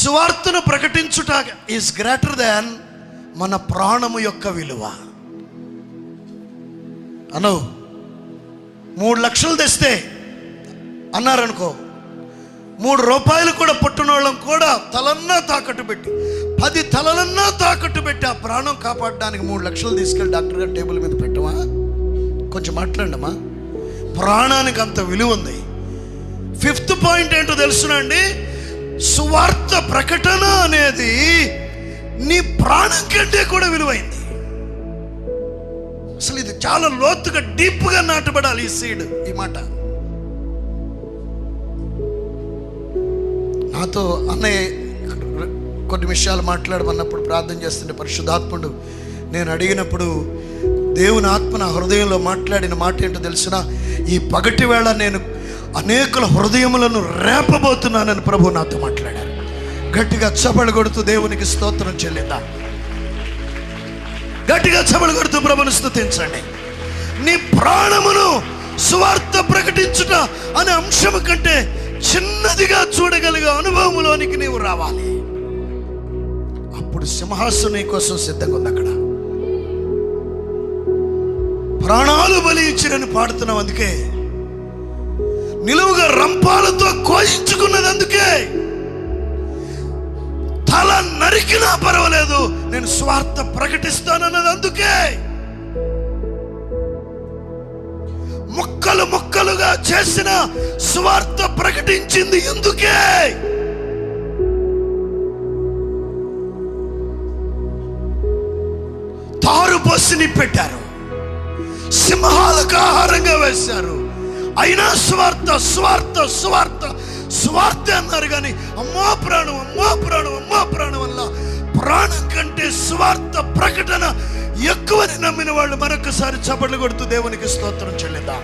సువార్తను ప్రకటించుట is greater than మన ప్రాణము యొక్క విలువ. అను 3 లక్షలు తెస్తే అన్నారనుకో, 3 రూపాయలు కూడా పుట్టినోళ్ళం కూడా తలన్నా తాకట్టు పెట్టి 10 తలలన్నా తాకట్టు పెట్టి ఆ ప్రాణం కాపాడడానికి 3 లక్షలు తీసుకెళ్ళి డాక్టర్ గారు టేబుల్ మీద పెట్టమా? కొంచెం మాట్లాడమ్మా. ప్రాణానికి అంత విలువ ఉంది. 5th పాయింట్ ఏంటో తెలుసునండి, సువార్త ప్రకటన అనేది నీ ప్రాణం కంటే కూడా విలువైంది. అసలు ఇది చాలా లోతుగా డీప్గా నాటబడాలి ఈ సీడ్. ఈ మాట నాతో అన్నయ్య కొన్ని విషయాలు మాట్లాడమన్నప్పుడు ప్రార్థన చేస్తుంటే పరిశుద్ధాత్ముడు నేను అడిగినప్పుడు దేవుని ఆత్మ నా హృదయంలో మాట్లాడిన మాట ఏంటో తెలిసిన, ఈ పగటి వేళ నేను అనేకుల హృదయములను రేపబోతున్నానని ప్రభు నాతో మాట్లాడారు. గట్టిగా చబలు కొడుతూ దేవునికి స్తోత్రం చెల్లిద్దాం. గట్టిగా చబలు కొడుతూ ప్రభుని స్తుతించండి. నీ ప్రాణమును సువార్త ప్రకటించుట అనే అంశము కంటే చిన్నదిగా చూడగలిగే అనుభవంలోనికి నీవు రావాలి. అప్పుడు సింహాసనం నీ కోసం సిద్ధంగా ఉంది. అక్కడ ప్రాణాలు బలి ఇచ్చిరని పాడుతున్నావు, అందుకే నిలువుగా రంపాలతో కోయించుకున్నది, అందుకే తల నరికినా పర్వాలేదు నేను స్వార్థ ప్రకటిస్తానన్నది, అందుకే ముక్కలు ముక్కలుగా చేసిన స్వార్థ ప్రకటించింది, ఎందుకే తారు బస్సుని పెట్టారు, సింహాలకు ఆహారంగా వేశారు, అయినా స్వార్థ స్వార్థ స్వార్థ స్వార్థ అన్నారు. కానీ అమ్మా ప్రాణం అమ్మా ప్రాణం అమ్మా ప్రాణం వల్ల ప్రాణం కంటే స్వార్థ ప్రకటన ఎక్కువని నమ్మిన వాళ్ళు మరొకసారి చప్పట్లు కొడుతూ దేవునికి స్తోత్రం చెల్లిద్దాం.